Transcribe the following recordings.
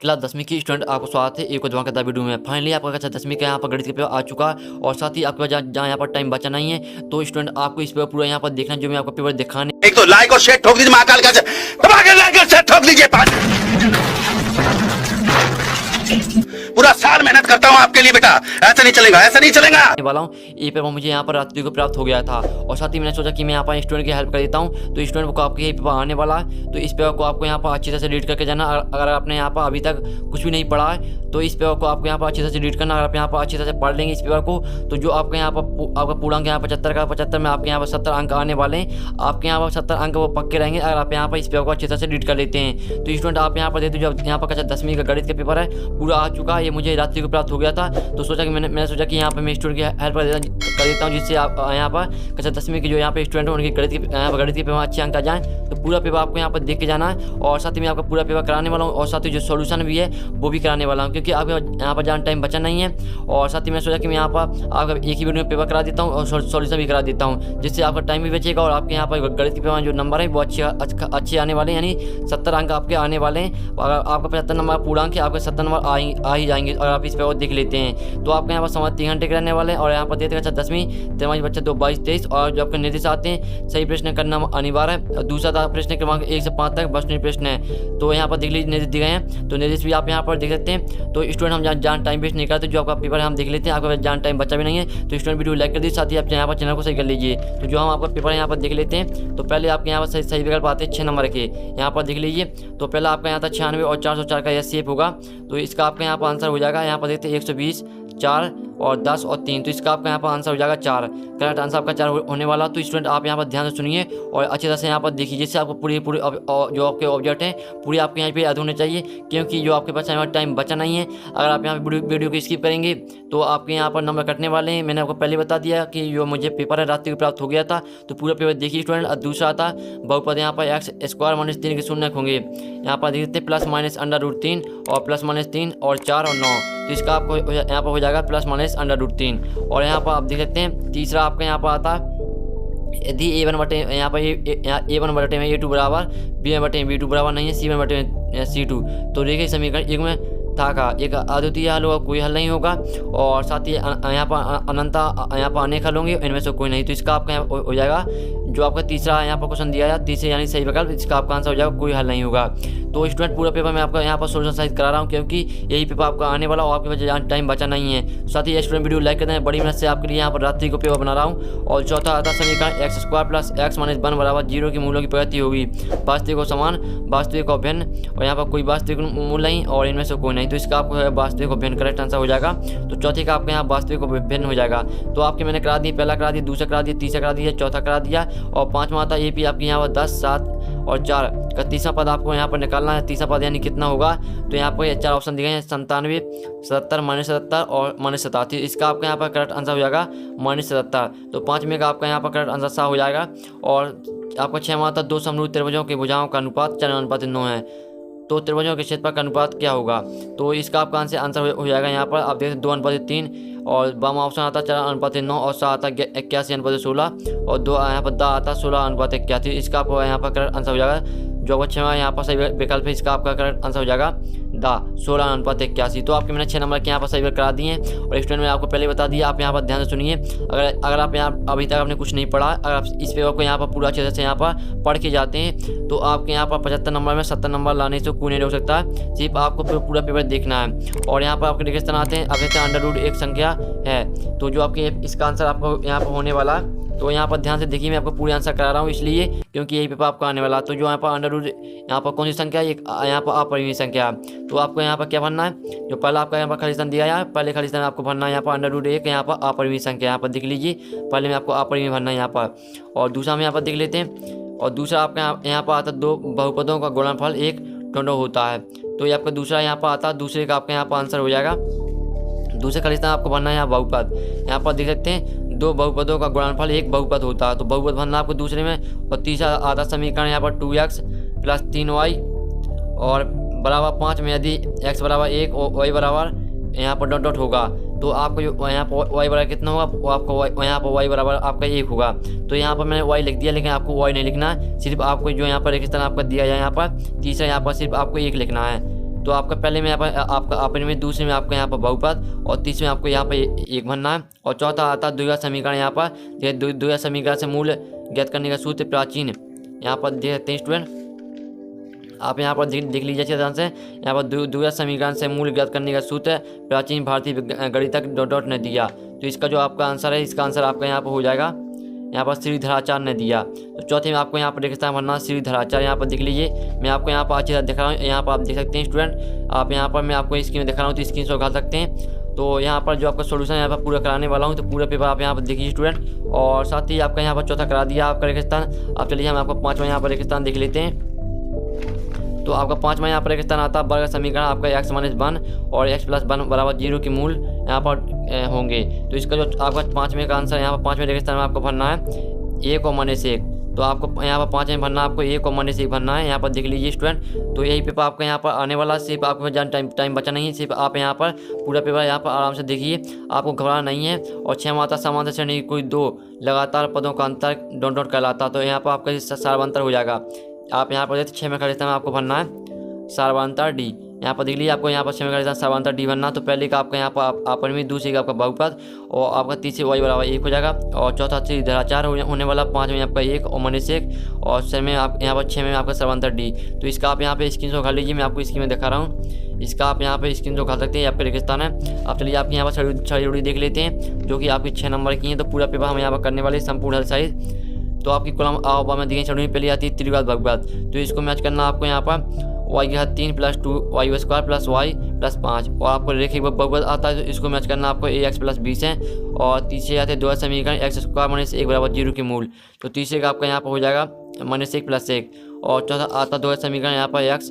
Class 10वीं की student आपको स्वागत है एक और धमाकेदार वीडियो में। फाइनली आपका कक्षा 10वीं का यहाँ पर गणित का पेपर आ चुका है और साथ ही आपके पास जहाँ यहाँ पर टाइम बचा नहीं है तो स्टूडेंट आपको इस पेपर पूरा यहाँ पर देखना जो मैं आपको पेपर दिखाने। एक तो लाइक और शेयर ठोक दीजिए महाकाल का लाइक और शेयर ठोक दीजिए। पूरा साल मेहनत करता हूँ आपके लिए बेटा, ऐसा नहीं चलेगा, ऐसा नहीं चलेगा वाला हूँ। ये पेपर मुझे यहाँ पर रात्रि को प्राप्त हो गया था और साथ ही मैंने सोचा कि मैं यहाँ पर स्टूडेंट की हेल्प कर देता हूँ। तो स्टूडेंट को आपके ये पेपर आने वाला है तो इस पेपर को आपको यहाँ पर अच्छी तरह से रीड करके जाना। अगर आपने यहाँ पर अभी तक कुछ भी नहीं पढ़ा है तो इस पेपर को आपको यहाँ पर अच्छी तरह से रीड करना। अगर आप यहाँ पर अच्छी तरह से पढ़ लेंगे इस पेपर को तो जो आपके यहाँ पर आपका पूर्णांक यहाँ 75 का 75 में आपके यहाँ पर 70 अंक आने वाले हैं। आपके यहाँ पर 70 अंक वो पक्के रहेंगे अगर आप यहाँ पर इस पेपर को अच्छी तरह से रीड कर लेते हैं। तो स्टूडेंट आप यहाँ पर देते जो यहाँ पर कक्षा 10वीं का गणित का पेपर है पूरा आ चुका है। ये मुझे रात्रि को प्राप्त हो गया था तो सोचा कि मैंने सोचा कि यहाँ पर मैं स्टूडेंट की हेल्प कर देता हूँ जिससे आप यहाँ पर कक्षा 10वीं के जो यहाँ पे स्टूडेंट हैं उनकी गणित के पेपर अच्छे अंक आ जाएँ। तो पूरा पेपर आपको यहाँ पर देख के जाना है और साथ ही मैं आपका पूरा पेपर कराने वाला हूँ और साथ ही जो सोल्यूशन भी है वो भी कराने वाला हूँ क्योंकि आपके यहाँ पर ज़्यादा टाइम बचा नहीं है। और साथ ही मैं सोचा कि मैं यहाँ पर आपका एक ही वीडियो में पेपर करा देता हूँ और सोल्यूशन भी करा देता हूँ जिससे आपका टाइम भी बचेगा और आपके यहाँ पर गणित के पेपर जो नंबर है वो अच्छे आने वाले हैं, यानी 70 अंक आपके आने वाले हैं। अगर आपका 75 नंबर पूर्णांक है आपके 70 नंबर आ ही जाएंगे और आप इस पेपर देख लेते हैं। तो आपके यहाँ पर समय 3 घंटे के रहने वाले हैं और यहाँ पर देते कक्षा 10वीं तिमाही बच्चा 2 22 23 और जो आपके निर्देश आते हैं सही प्रश्न करना अनिवार्य है। दूसरा था प्रश्न क्रमांक 1 से 5 तक बस प्रश्न है तो यहाँ पर देख लीजिए निर्देश दिए गए हैं तो निर्देश भी आप यहाँ पर देख सकते हैं। तो स्टूडेंट हम जान टाइम वेस्ट नहीं करते, जो आपका पेपर है हम देख लेते हैं। आपका जान टाइम बचा भी नहीं है तो स्टूडेंट वीडियो लाइक कर दीजिए, साथ ही आप यहाँ पर चैनल को सही कर लीजिए। तो जो हम आपका पेपर यहाँ पर देख लेते हैं तो पहले आपके यहाँ पर सही विकल्प आते हैं 6 नंबर के, यहाँ पर देख लीजिए। तो पहला आपका यहाँ था 96 और 404 का यह सेप होगा तो इसका आपका यहाँ पर आंसर हो जाएगा। यहाँ पर देखते हैं 120 4 और 10 और 3 तो इसका आपका यहाँ पर आंसर हो जाएगा 4। करेक्ट आंसर आपका 4 होने वाला। तो स्टूडेंट आप यहाँ पर ध्यान से सुनिए और अच्छी तरह से यहाँ पर देखिए जिससे आपको पूरी जो आपके ऑब्जेक्ट हैं पूरी आपके यहाँ पे याद होने चाहिए क्योंकि जो आपके पास यहाँ टाइम बचा नहीं है। अगर आप यहाँ पर वीडियो को स्किप करेंगे तो आपके यहाँ पर नंबर कटने वाले हैं। मैंने आपको पहले बता दिया कि जो मुझे पेपर है रात्रि को प्राप्त हो गया था तो पूरा पेपर देखिए स्टूडेंट। और दूसरा था बहुपद यहाँ पर x² - 3 के शून्य होंगे, यहाँ पर देखते हैं +- √3 और +- 3 और 4 और 9 तो इसका आपको यहाँ पर हो जाएगा +- √3। और यहाँ पर आप देख सकते हैं तीसरा आपका यहाँ पर आता है यदि a1 बटे यहाँ पर a1 बटे में a2 बराबर b1 बटे b2 बराबर नहीं है c1 बटे c2 तो देखिए समीकरण एक में था का एक अद्वितीय हल होगा, कोई हल नहीं होगा और साथ ही यहाँ पर अनंता यहाँ पर अनेक हल होंगे इनमें से कोई नहीं। तो इसका आपका हो जाएगा जो आपका तीसरा यहाँ पर क्वेश्चन दिया है तीसरे यानी सही विकल्प, इसका आपका आंसर हो जाएगा कोई हल नहीं होगा। तो स्टूडेंट पूरा पेपर मैं आपका यहाँ पर सोल्यूशन साइज करा रहा हूँ क्योंकि यही पेपर आपका आने वाला और आपके पास टाइम बचा नहीं है। साथ ही स्टूडेंट वीडियो लाइक करते हैं, बड़ी मेहनत से आपके लिए यहाँ पर रात्रि को पेपर बना रहा हूँ। और चौथा आता समीकरण x² + x - 1 बराबर 0 के मूल्यों की प्रगति होगी, वास्तविक और समान, वास्तविक और भिन्न और यहाँ पर कोई वास्तविक मूल्य नहीं और इनमें से कोई नहीं। तो इसका आपको वास्तविक और भिन्न करेक्ट आंसर हो जाएगा। तो चौथे का आपके यहाँ वास्तविक और भिन्न हो जाएगा। तो आपके मैंने करा दी, पहला करा दिया, दूसरा करा दिया, तीसरा करा दिया, चौथा करा दिया और पाँचवा आता ये भी आपके यहाँ पर 10 7 और 4 का तीसरा पद आपको यहाँ पर निकालना है। तीसरा पद यानी कितना होगा तो यहाँ पर 4 ऑप्शन दिए हैं 97 77 -77 और -87। इसका आपका यहाँ पर करेक्ट आंसर हो जाएगा -77। तो 5 में का आपका यहाँ पर करेक्ट आंसर सा हो जाएगा। और आपका 6 आता 2 समरूप त्रिभुजों के भुजाओं का अनुपात 4:9 है तो त्रिभुजों के क्षेत्रफल का अनुपात क्या होगा तो इसका आपका आंसर हो जाएगा। यहाँ पर आप देखते 2:3 और बामा ऑप्शन आता 4:9 और 7 आता 81:16 और 2 यहाँ पर दा आता 16:81। इसका आपको यहाँ पर करेक्ट आंसर हो जाएगा। जो अच्छा यहाँ पर सही विकल्प है इसका आपका करेक्ट आंसर हो जाएगा दा 16:81। तो आपके मैंने 6 नंबर के यहाँ पर सही विकल्प करा दिए हैं और स्टूडेंट में आपको पहले बता दिया। आप यहाँ पर ध्यान से सुनिए, अगर आप यहाँ अभी तक आपने कुछ नहीं पढ़ा, अगर आप इस पेपर को यहाँ पर पूरा अच्छे से यहाँ पर पढ़ के जाते हैं तो आपके यहाँ पर 75 नंबर में 70 नंबर लाने से कोई नहीं रोक सकता है। सिर्फ आपको पूरा पेपर देखना है। और यहाँ पर आपके रिक्वेश्चन आते हैं, अब √1 संख्या है तो जो आपके इसका आंसर आपको यहाँ पर होने वाला। तो यहाँ पर ध्यान से देखिए, मैं आपको पूरे आंसर करा रहा हूँ इसलिए क्योंकि यही पेपर आपका आने वाला। तो जो यहाँ पर यहाँ पर कौन सी संख्या है, यहाँ पर अपरिमेय संख्या। तो आपको यहाँ पर क्या भरना है, जो पहला आपका यहाँ पर खाली स्थान दिया है पहले खाली स्थान आपको भरना है यहाँ पर √1 यहाँ पर अपरिमेय संख्या। यहाँ पर देख लीजिए पहले में आपको अपरिमेय भरना है यहाँ पर। और दूसरा में यहाँ पर देख लेते हैं और दूसरा आपका यहाँ पर आता 2 बहुपदों का गुणनफल 1 टोंडो होता है तो ये आपका दूसरा यहाँ पर आता, दूसरे का आपका यहाँ पर आंसर हो जाएगा। दूसरे खाली स्थान आपको भरना है यहाँ बहुपद। यहाँ पर देख सकते हैं 2 बहुपदों का गुणनफल 1 बहुपद होता है तो बहुपद भरना आपको दूसरे में। और तीसरा आधा समीकरण यहाँ पर 2x + 3y और बराबर 5 में यदि x बराबर 1 और y बराबर यहाँ पर डॉट होगा तो आपको यहाँ पर y बराबर कितना होगा वो आपको यहाँ पर y बराबर आपका 1 होगा। तो यहाँ पर मैंने y लिख दिया लेकिन आपको y नहीं लिखना है, सिर्फ आपको जो यहाँ पर रेगिस्तान आपका दिया है यहाँ पर तीसरा यहाँ पर सिर्फ आपको 1 लिखना है। तो आपका पहले में आपका अपने में, दूसरे में आपका यहाँ पर बहुपद, और तीसरे में आपको यहाँ पर एक भरना है। और चौथा आता है द्विघात समीकरण। यहाँ पर द्विघात समीकरण से मूल ज्ञात करने का सूत्र प्राचीन, यहाँ पर देख सकते हैं स्टूडेंट, आप यहाँ पर देख लीजिए अच्छे ध्यान से। यहाँ पर द्विघात समीकरण से मूल ज्ञात करने का सूत्र प्राचीन भारतीय गणितज्ञ डॉट ने दिया। तो इसका जो आपका आंसर है, इसका आंसर आपका यहाँ पर हो जाएगा, यहाँ पर श्रीधराचार्य ने दिया। तो चौथे में आपको यहाँ पर रेगिस्तान भरना, श्रीधराचार्य। यहाँ पर देख लीजिए, मैं आपको यहाँ पर अच्छी तरह दिखा रहा हूँ। यहाँ पर आप देख सकते हैं स्टूडेंट, आप यहाँ पर मैं आपको स्क्रीन में दिखा रहा हूँ, तो स्क्रीन से उठा सकते हैं। तो यहाँ पर जो आपका सोल्यूशन यहाँ पर पूरा कराने वाला हूँ, तो पूरा पेपर आप यहाँ पर देखिए स्टूडेंट। और साथ ही आपका यहाँ पर चौथा करा दिया आपका रेगिस्तान। अब चलिए हम आपको पाँचवा यहाँ पर रेगिस्तान देख लेते हैं। तो आपका पाँचवा यहाँ पर रेगिस्तान आता है वर्ग समीकरण आपका x - 1 और x + 1 = 0 के मूल यहाँ पर होंगे। तो इसका जो आपका पाँचवें का आंसर यहाँ पर पाँचवें रेगिस्तान में आपको भरना है 1 और -1। तो आपको यहाँ पर पाँचवें भरना, आपको 1 और -1 भरना है। यहाँ पर देख लीजिए स्टूडेंट, तो यही पेपर आपका यहाँ पर आने वाला। सिर्फ आपको ज़्यादा टाइम बचा नहीं है, सिर्फ आप यहाँ पर पूरा पेपर यहाँ पर आराम से देखिए, आपको घबराना नहीं है। और 6 मात्रा समांतर श्रेणी कोई दो लगातार पदों का अंतर डॉट कहलाता। तो यहाँ पर आपका सार्वंतर हो जाएगा। आप यहाँ पर 6 में खरीदते में आपको भरना है सार्वंतर डी। यहाँ पर देख लीजिए, आपको यहाँ पर 6 में खरीदना सार्वंतर डी भरना। तो पहले का आपका यहाँ पर आपन में, दूसरे का आपका बहुपद, और आपका तीसरे y = 1 हो जाएगा। और चौथा श्रीधराचार्य होने वाला, 5 में आपका 1 और -1, और 6 में आप यहाँ पर 6 में आपका सार्वंतर डी। तो इसका आप यहाँ पे स्क्रीनशॉट उठा लीजिए, मैं आपको स्क्रीन में दिखा रहा हूँ। इसका आप यहाँ पे स्क्रीनशॉट उठा सकते हैं, आपका रेगिस्तान है। आप चलिए आपके यहाँ पर छड़ी उड़ी देख लेते हैं, जो कि आपकी 6 नंबर की हैं। तो पूरा पेपर हम यहाँ पर करने वाले संपूर्ण साइज। तो आपकी कॉलम आ में दी गई छड़ी पहले आती है त्रिघात बहुपद। तो इसको मैच करना आपको यहाँ पर y की घात 3 + 2 y² + y + 5। और आपको रेखिक बहुपद आता है, तो इसको मैच करना आपको ax + 20 है। और तीसरे आते हैं द्विघात समीकरण x² - 1 = 0 के मूल। तो तीसरे का आपका यहाँ पर हो जाएगा -1 + 1। और चौथा आता द्विघात समीकरण यहाँ पर x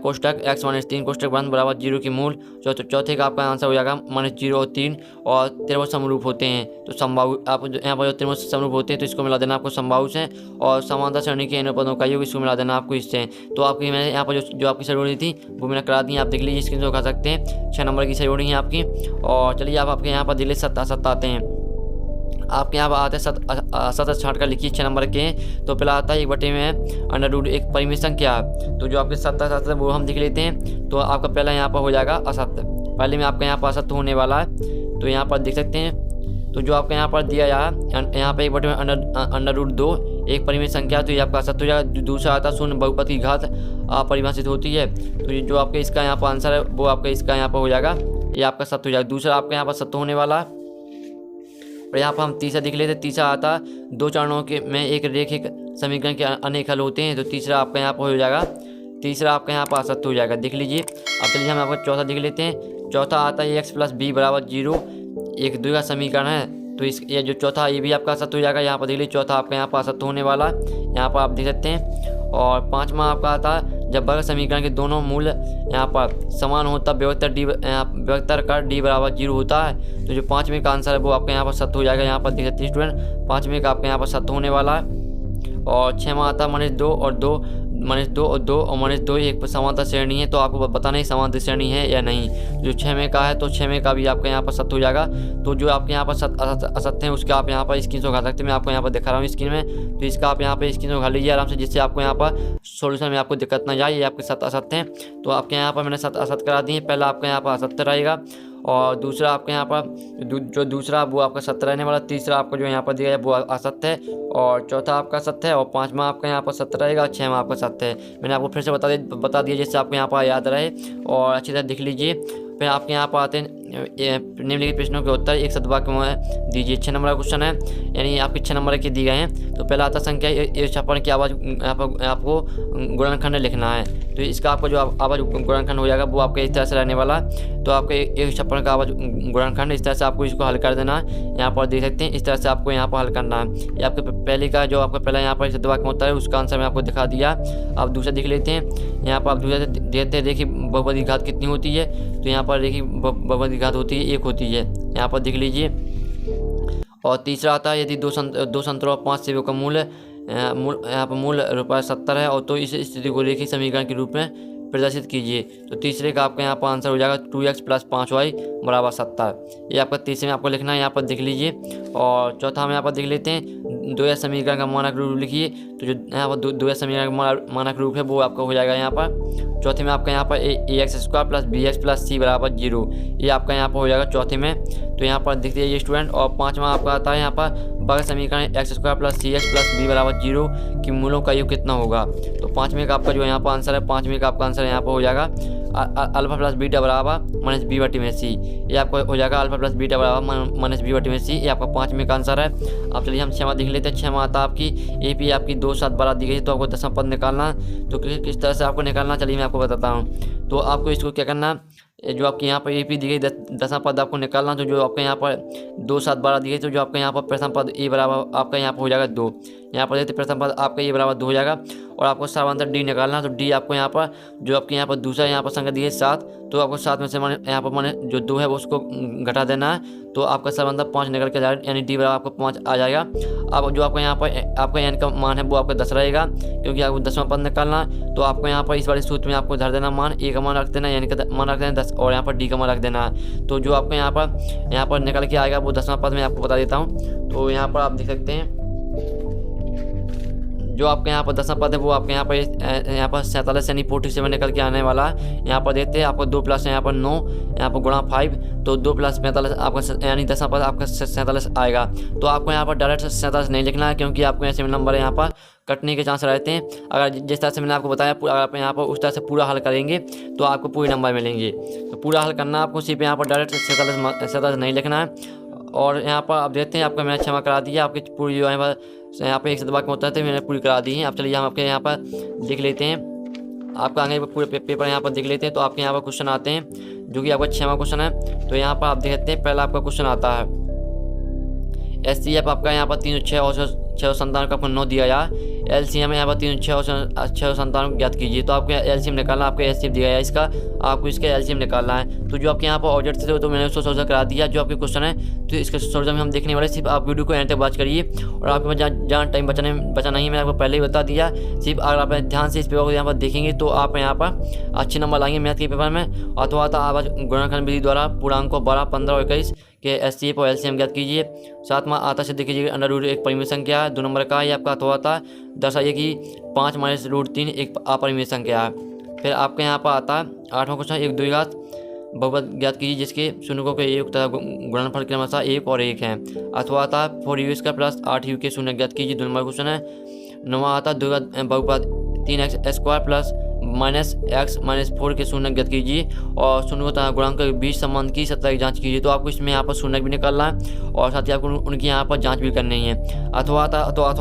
कोष्टक x - 3 कोष्टक बंद = 0 के मूल। चौथे का आपका आंसर हो जाएगा -0 और 3। और त्रिभुज समरूप होते हैं, तो समबाहु आप यहाँ पर जो त्रिभुज समरूप होते हैं, तो इसको मिला देना आपको समबाहु से। और समांतर श्रेणी के इन पदों का योग, इसको मिला देना आपको इससे। तो आपकी मैंने यहाँ पर जो आपकी श्रेणी थी वो मैंने करा दी, आप देख लीजिए, स्क्रीन से उठा सकते हैं। 6 नंबर की श्रेणी है आपकी। और चलिए आप आपके यहाँ पर दिल्ली 7 आते हैं। आपके यहाँ पर आते हैं 7 छाट कर लिखिए 6 नंबर के। तो पहला आता है 1/में √, एक परिमित संख्या। तो जो आपके 7 है वो हम देख लेते हैं। तो आपका पहला यहाँ पर हो जाएगा असत्य। पहले में आपका यहाँ पर असत्य होने वाला है, तो यहाँ पर देख सकते हैं। तो जो आपका यहाँ पर दिया यहाँ पर 1/में √2 एक परिमित संख्या, तो ये आपका असत्य हो जाएगा। दूसरा आता शून्य बहुपद की घात अपरिभाषित होती है। तो ये जो आपका इसका यहाँ पर आंसर है वो आपका इसका यहाँ पर हो जाएगा, ये आपका सत्य हो जाएगा। दूसरा आपका यहाँ पर सत्य होने वाला है। और यहाँ पर हम तीसरा देख लेते हैं। तीसरा आता 2 चरणों के में एक रेखिक समीकरण के अनेक हल होते हैं। तो तीसरा आपका यहाँ पर हो जाएगा, तीसरा आपका यहाँ पर असत्य हो जाएगा। देख लीजिए। अब चलिए हम आपका चौथा देख लेते हैं। चौथा आता है x + b = 0, एक द्विघात समीकरण है। तो ये जो चौथा, ये भी आपका असत्य हो जाएगा। यहाँ पर देख लीजिए, चौथा आपका यहाँ पर असत्य होने वाला है, यहाँ पर आप देख सकते हैं। और पाँचवा आपका आता है जब वर्ग समीकरण के दोनों मूल यहाँ पर समान होता, व्यक्तर का d = 0 होता है। तो जो 5वें का आंसर है वो आपका यहाँ पर सत्य हो जाएगा। यहाँ पर देख सकते हैं स्टूडेंट, 5वें का आपका यहाँ पर सत्य होने वाला है। और 6वां आता है -2 और 2 और 2 एक समांतर श्रेणी है। तो आपको बताना ही समांतर श्रेणी है या नहीं। जो 6वें का है, तो 6वें का भी आपका यहाँ पर सत्य हो जाएगा। तो जो आपके यहाँ पर असत्य है उसका आप यहाँ पर स्क्रीन से उठा सकते हैं। मैं आपको यहाँ पर दिखा रहा हूँ स्क्रीन में। तो इसका आप यहाँ पर स्क्रीन से उठा लीजिए आराम से, जिससे आपको यहाँ पर सोल्यूशन में आपको दिक्कत ना जाए। ये आपके 7 असत्य हैं। तो आपके यहाँ पर मैंने 7 असत्य करा दिए। पहला आपका यहाँ पर असत्य रहेगा, और दूसरा आपके यहाँ पर जो दूसरा वो आपका सत्य रहने वाला। तीसरा आपका जो यहाँ पर दिया है वो असत्य है, और चौथा आपका सत्य है, और 5वां आपका यहाँ पर सत्य रहेगा, 6वां आपका सत्य है। मैंने आपको फिर से बता दिया जिससे आपको यहाँ पर याद रहे और अच्छी तरह देख लीजिए। फिर आपके यहाँ पर आते हैं निम्नलिखित प्रश्नों के उत्तर एक सदवाक्य में दीजिए। 6 नंबर का क्वेश्चन है, यानी आपके 6 नंबर के दिए गए हैं। तो पहला आता संख्या 56 की आवाज़ आपको गुणनखंड लिखना है। तो इसका आपका जो आवाज़ गुणनखंड हो जाएगा वो आपका इस तरह से रहने वाला है। तो आपके 56 का आवाज़ गुणनखंड इस तरह से आपको इसको हल कर देना है। यहाँ पर देख सकते हैं, इस तरह से आपको यहाँ पर हल करना है। ये आपके पहले का जो आपका पहला यहाँ पर सदवाक्य में होता है उसका आंसर मैं आपको दिखा दिया। आप दूसरा देख लेते हैं। यहाँ पर आप दूसरा देखते हैं, देखिए बहुपद की घात कितनी होती है। तो यहाँ पर देखिए बहुपद की घात होती है 1 होती है, यहाँ पर देख लीजिए। और तीसरा आता है यदि 2 संतरों और 5 सेबों का मूल्य यहाँ पर मूल ₹70 है, और तो इस स्थिति को रेखीय समीकरण के रूप में प्रदर्शित कीजिए। तो तीसरे का आपका यहाँ पर आंसर हो जाएगा 2x + 5y = 70। ये आपका तीसरे में आपको लिखना है, यहाँ पर देख लीजिए। और चौथा हम यहाँ पर देख लेते हैं द्वैध समीकरण का मानक रूप लिखिए। तो जो यहाँ पर द्वैध समीकरण का मानक रूप है वो आपका हो जाएगा यहाँ पर चौथे में आपका यहाँ पर ax² plus bx plus c बराबर 0, ये आपका यहाँ पर हो जाएगा चौथे में। तो यहाँ पर देखते हैं ये स्टूडेंट। और पाँचवा आपका आता है यहाँ पर वर्ग समीकरण x² plus cx plus b बराबर 0 की मूलों का योग कितना होगा। तो पाँचवें का आपका जो यहाँ पर आंसर है, पाँचवें का आपका आंसर यहाँ पर हो जाएगा अल्फा प्लस बीटा बराबर माइनस बी बटी में सी, ये आपको हो जाएगा अल्फा प्लस बीटा बराबर माइनस बी बटी में सी, ये आपका पाँचवें का आंसर है। अब चलिए हम छठवां देख लेते हैं। छठवां आता आपकी AP आपकी 2, 7, 12 दी गई है, तो आपको 10वां पद निकालना। तो किस तरह से आपको निकालना चलिए मैं आपको बताता हूँ। तो आपको इसको क्या करना, जो आपके यहाँ पर AP दी गई 10वां पद आपको निकालना। तो जो आपके यहाँ पर 2, 7, 12 दी गई, तो जो आपके यहाँ पर प्रथम पद A बराबर आपका यहाँ पर हो जाएगा 2, यहाँ पर देखते प्रथम पद आपका A बराबर 2 हो जाएगा। और आपको समांतर D निकालना। तो D आपको यहाँ पर जो आपके यहाँ पर दूसरा यहाँ पर संख्या दी है 7, तो आपको 7 में से यहाँ पर माने जो 2 है वो उसको घटा देना है, तो आपका समांतर 5 निकल के जाएगा, यानी D बराबर आपको 5 आ जाएगा। अब जो आपका यहाँ पर आपका n का मान है वो आपका 10 रहेगा, क्योंकि आपको 10वां पद निकालना। तो आपको यहाँ पर इस वाले सूत्र में आपको धर देना मान, A का मान रख देना, n का मान रख देना 10, और यहाँ पर D का मान रख देना। तो जो आपको यहाँ पर निकल के आएगा वो 10वां पद मैं आपको बता देता हूँ। तो यहाँ पर आप देख सकते हैं जो आपके यहाँ पर 10वां पद है वो आपके यहाँ पर 47 यानी 47 निकल के आने वाला है। यहाँ पर देखते हैं आपको 2 प्लस यहाँ पर 9, यहाँ पर गुणा 5, तो 2 प्लस 45 आपका यानी 10वां पद आपका 47 आएगा। तो आपको यहाँ पर डायरेक्ट 47 नहीं लिखना है, क्योंकि आपको ऐसे नंबर यहाँ पर कटने के चांस रहते हैं। अगर जिस तरह से मैंने आपको बताया, अगर आप यहाँ पर उस तरह से पूरा हल करेंगे तो आपको पूरे नंबर मिलेंगे। तो पूरा हल करना आपको, सिर्फ यहाँ पर डायरेक्ट 47 नहीं लिखना है। और यहाँ पर आप देखते हैं आपका मैंने क्षमा करा दिया, आपकी पूरी जो है यहाँ पर 1 दबा के होता है तो मैंने पूरी करा दी है। अब चलिए हम आपके यहाँ पर देख लेते हैं, आपका आगे पूरे पेपर यहाँ पर देख लेते हैं। तो आपके यहाँ पर क्वेश्चन आते हैं जो कि आपका 6वां क्वेश्चन है। तो यहाँ पर आप देख सकते हैं पहला आपका क्वेश्चन आता है SCF आपका यहाँ पर 306 और 697 का आपको 9 दिया जाए। LCM यहाँ पर 306 और 697 ज्ञात कीजिए। तो आपको LCM निकालना, आपको SCF दिया है इसका, आपको इसका LCM निकालना है। तो जो आपके यहाँ पर ऑब्जेक्ट थे तो मैंने उसको सोल्यूशन करा दिया। जो आपके क्वेश्चन है तो इसके सोल्यूशन में हम देखने वाले, सिर्फ आप वीडियो को एंड तक वॉच करिए। और आपके जहाँ टाइम बचा नहीं, मैंने आपको पहले ही बता दिया। सिर्फ अगर आप ध्यान से इस पेपर को यहाँ पर देखेंगे तो आप यहाँ पर अच्छे नंबर लाएंगे मैथ के पेपर में। अथवा आवाज गुणनखंड विधि द्वारा पूर्णांकों 12, 15 और 21 के SCF और LCM ज्ञात कीजिए। 7वां आता से देखिए √, एक परिमेय संख्या है। 2 नंबर का ये आपका अथवा आता है दर्शाइए कि 5 माइनस √3 एक अपरिमेय संख्या है। फिर आपके यहाँ पर आता है 8वां क्वेश्चन, 1 द्विघात बहुपद ज्ञात कीजिए जिसके शून्यों के एक तथा गुणनफल क्रमशः 1 और 1 है। अथवा आता है 4u² प्लस 8u के शून्य ज्ञात कीजिए। 2 नंबर क्वेश्चन है। 9वां आता है द्विघात बहुपद 3x² प्लस -x -4 के शून्य ज्ञात कीजिए और शून्य तथा गुणांक के बीच संबंध की सत्ता की जांच कीजिए। तो आपको इसमें यहाँ पर शून्य भी निकालना है और साथ ही आपको उनकी यहाँ पर जांच भी करनी है। अथवा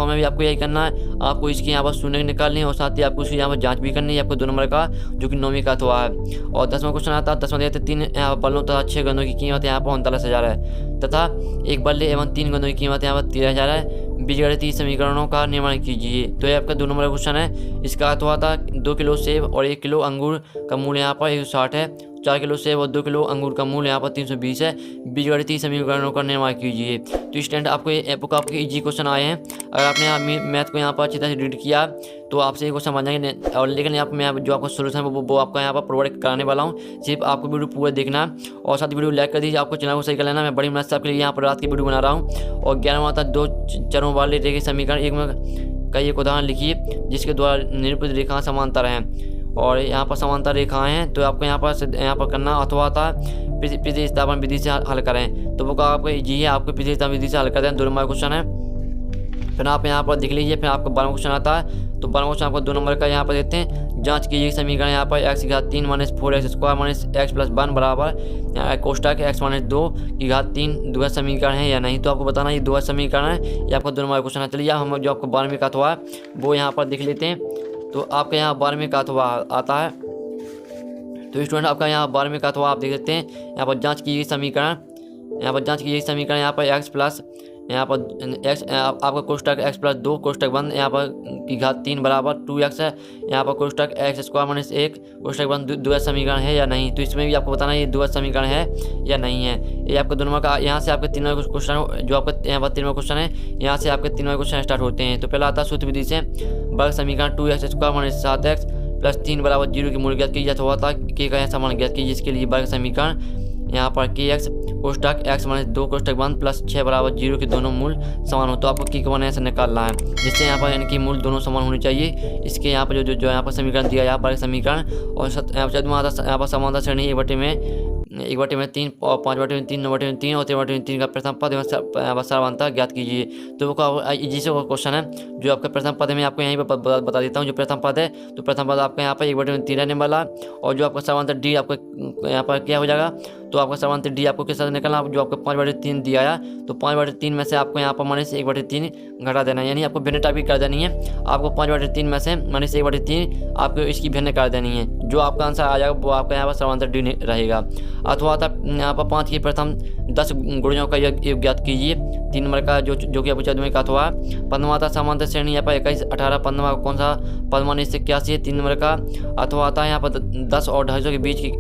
में भी आपको यही करना है, आपको इसकी यहाँ पर शून्य निकालनी है और साथ ही आपको उसकी यहाँ पर जांच भी करनी है आपको 2 नंबर का, जो कि 9वीं का अथवा है। और 10वां क्वेश्चन आता है 10वां देते 3 बल्लों तथा 6 गेंदों की कीमत यहाँ पर 39,000 है तथा 1 बल्ले एवं 3 गेंदों की कीमत यहाँ पर 13,000 है। बीजगणितीय समीकरणों का निर्माण कीजिए। तो ये आपका 2 नंबर का क्वेश्चन है। इसका अथवा था 2 किलो सेब और 1 किलो अंगूर का मूल्य यहाँ पर 160 है। 4 किलो सेब और 2 किलो अंगूर का मूल्य यहाँ पर 320 है। बीजगणितीय समीकरणों का निर्माण कीजिए। तो स्टूडेंट आपको ये बुक आपके इजी क्वेश्चन आए हैं। अगर आपने यहाँ मैथ को यहाँ पर अच्छी तरह से रीड किया तो आपसे ये क्वेश्चन बन जाएंगे। और लेकिन यहाँ पर मैं जो आपका सोल्यूशन वो आपका यहाँ पर प्रोवाइड कराने वाला हूँ। सिर्फ आपको वीडियो पूरा देखना और साथ ही वीडियो लाइक कर दीजिए। आपको चैनल को सही कर लेना। मैं बड़ी मेहनत से आपके लिए यहाँ पर रात की वीडियो बना रहा हूँ। और 11वां था 2 चरों वाले रेखीय समीकरण एक में का एक उदाहरण लिखिए जिसके द्वारा निरूपित रेखाएं समांतर हैं और यहाँ पर समांतर रेखाएं हैं। तो आपको यहाँ पर करना अथवा था प्रतिस्थापन विधि से हल करें। तो वो आपको इजी है, आपको प्रतिस्थापन विधि से हल कर दें। 2 नंबर क्वेश्चन है। फिर आप यहाँ पर देख लीजिए। फिर आपका 12वां क्वेश्चन आता है। तो 12वां क्वेश्चन आपको 2 नंबर का यहाँ पर देते हैं। जांच कीजिए समीकरण यहाँ पर x की घात 3 minus 4x² minus x plus 1 बराबर कोष्टक x माइनस 2 की घात 3 द्विघात समीकरण है या नहीं। तो आपको बताना ये द्विघात समीकरण है। ये आपका 2 नंबर क्वेश्चन है। चलिए हम जो आपको 12वीं का अथवा है वो यहाँ पर देख लेते हैं। तो आपके यहाँ 12वीं का अथवा आता है। तो स्टूडेंट आपका यहाँ 12वीं का अथवा आप देख सकते हैं। यहाँ पर जाँच कीजिए समीकरण, यहाँ पर जाँच कीजिए समीकरण यहाँ पर x प्लस यहाँ पर x आपका कोष्टक x प्लस 2 कोष्टक बंद यहाँ पर की घात 3 बराबर 2x है। यहाँ पर कोष्टक x² माइनस 1 कोष्टक बंद द्विघात समीकरण है या नहीं। तो इसमें भी आपको बताना ये द्विघात समीकरण है या नहीं है। ये आपका 2 नंबर का। यहाँ से आपके 3 नंबर क्वेश्चन जो आपका यहाँ पर 3 नंबर क्वेश्चन है, यहाँ से आपके 3 नंबर क्वेश्चन स्टार्ट होते हैं। तो पहला आता है सूत्र विधि से वर्ग समीकरण 2x² माइनस 7x प्लस 3 बराबर 0 की मूल्य ज्ञात कीजिए अथवा था k का यहाँ समान ज्ञात कीजिए जिसके लिए वर्ग समीकरण यहाँ पर kx कोष्टक x माइनस 2 कोष्टक बंद प्लस 6 बराबर 0 के दोनों मूल समान हो। तो आपको की का मान ऐसा निकालना है जिससे यहाँ पर यानी कि मूल दोनों समान होने चाहिए। इसके यहाँ पर जो यहाँ पर समीकरण दिया यहाँ पर समीकरण और यहाँ पर समानता श्रेणी 1/3 और 5/3 9/3 और 13/3 का प्रथम पद एवं समानता ज्ञात कीजिए। तो वो इजी से क्वेश्चन है। जो आपका प्रथम पद है मैं आपको यहीं पर बता देता हूँ। जो प्रथम पद है तो प्रथम पद आपका यहाँ पर 1/3 रहने वाला और जो आपका समानता डी आपका यहाँ पर क्या हो जाएगा। तो आपका समानता डी आपको किस तरह निकलना, जो आपको 5/3 दिया है तो 5/3 में से आपको यहाँ पर माइनस 1/3 घटा देना है, यानी आपको भिन्न टाइप की कर देनी है। आपको 5/3 में से माइनस 1/3 आपको इसकी भिन्न कर देनी है। जो आपका आंसर आ जाएगा वो आपका यहाँ पर समानता डी रहेगा। अथवा यहाँ पर 5 के प्रथम 10 गुणजों का योग ज्ञात कीजिए। 3 नंबर का जो कि आपको का अथवा पद्मावता समांतर श्रेणी यहाँ पर 21 18 पद्मा कौन सा पद्मा इससे 81 है। 3 नंबर का अथवा आता है यहाँ पर 10 और 250 के बीच की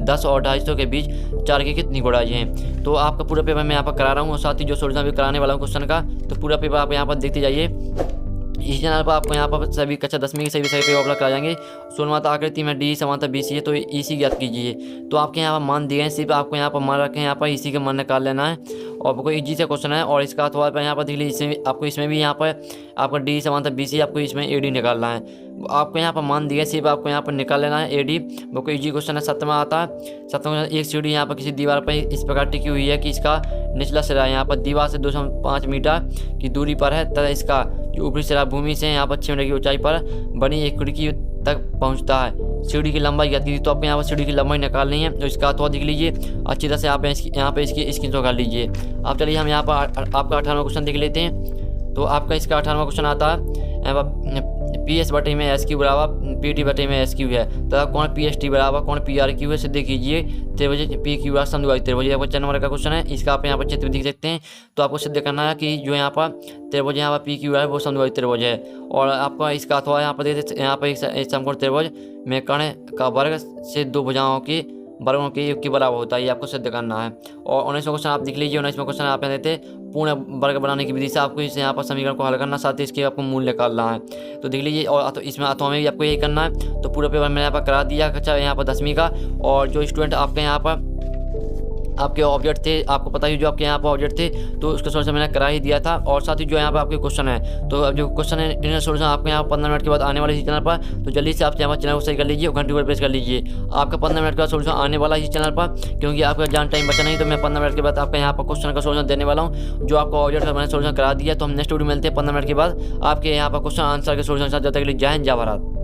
10 और 250 के बीच 4 की कितनी गुणाएं हैं। तो आपका पूरा पेपर मैं यहाँ पर करा रहा हूँ और साथ ही जो सोल्यूशन भी कराने वाला हूँ क्वेश्चन का, तो पूरा पेपर आप यहाँ पर देखते जाइए। इस चैनल पर आपको यहाँ पर सभी कक्षा 10वीं के सभी पेपर उपलब्ध कराए जाएंगे। सोलमाता आकृति में डी समानता BC है तो EC ज्ञात कीजिए। तो आपके यहाँ पर मान दिए हैं, सिर्फ आपको यहाँ पर मान रखे हैं, यहाँ पर EC का मान निकाल लेना है और आपको इजी से क्वेश्चन है। और इसका अथवा पर यहाँ पर देख लीजिए, आपको इसमें भी यहाँ पर आपका डी समानता BC, आपको इसमें AD निकालना है। आपको यहाँ पर मान दिए, सिर्फ आपको यहाँ पर निकाल लेना है AD। वो कोई इजी क्वेश्चन है। 7वां आता है। 7वां एक सीढ़ी यहाँ पर किसी दीवार पर इस प्रकार टिकी हुई है कि इसका निचला सिरा यहाँ पर दीवार से 205 मीटर की दूरी पर है तथा इसका जो ऊपरी सिरा भूमि से यहाँ पर 6 मीटर की ऊंचाई पर बनी एक खिड़की तक पहुँचता है। सीढ़ी की लंबाई ज्ञात कीजिए। तो आपको यहाँ पर सीढ़ी की लंबाई निकालनी है। तो इसका अथवा देख लीजिए अच्छी तरह से आप यहाँ पे इसकी स्क्रीनशॉट कर लीजिए। अब चलिए हम यहाँ पर आपका 18वां क्वेश्चन देख लेते हैं। तो आपका इसका 18वां क्वेश्चन आता है PS बटे में SQ बराबर PT बटे में SQ है तथा कौन PST बराबर कौन PRQ है। सिद्ध कीजिए त्रिभुज PQR समद्विभाजक त्रिभुज। आपको 4 नंबर का क्वेश्चन है। इसका आप यहाँ पर चित्र देख सकते हैं। तो आपको सिद्ध करना है कि जो यहाँ पर त्रिभुज यहाँ पर PQR है वो समद्विभाजक त्रिभुज है। और आपका इसका अथवा यहाँ पर देते यहाँ पर एक समकोण त्रिभुज में कर्ण का वर्ग से 2 भुजाओं की वर्गों के योग के बराबर होता है, ये आपको सिद्ध करना है। और 19वां क्वेश्चन आप देख लीजिए। 19वां क्वेश्चन आप यहाँ देते पूर्ण वर्ग बनाने की विधि से आपको इसे यहाँ पर समीकरण को हल करना, साथ ही इसके आपको मूल्य निकालना है। तो देख लीजिए। और इसमें अथवा में भी आपको यही करना है। तो पूरा पेपर मैंने यहाँ पर करा दिया कक्षा यहाँ पर 10वीं का। और जो स्टूडेंट आपके यहाँ पर आपके ऑब्जेक्ट थे, आपको पता ही जो आपके यहाँ पर ऑब्जेक्ट थे तो उसका सोल्यूशन मैंने करा ही दिया था। और साथ ही जो यहाँ पर आपके क्वेश्चन है, तो अब जो क्वेश्चन है इन सोल्यूशन आपके यहाँ 15 मिनट के बाद आने वाले इस चैनल पर। तो जल्दी से आप यहाँ पर चैनल को सही कर लीजिए और घंटी पर प्रेस कर लीजिए। आपका 15 मिनट का सोल्यूशन आने वाला है इस चैनल पर, क्योंकि आपका जान टाइम बचा नहीं। तो मैं 15 मिनट के बाद आपका यहाँ पर क्वेश्चन का सोल्यूशन देने वाला हूँ। जो आपको ऑब्जेक्ट का मैंने सोल्यूशन करा दिया। तो हम नेक्स्ट वीडियो मिलते हैं 15 मिनट के बाद आपके यहाँ पर क्वेश्चन आंसर के सोल्यूशन के साथ। जब तक के लिए जय हिंद जय भारत।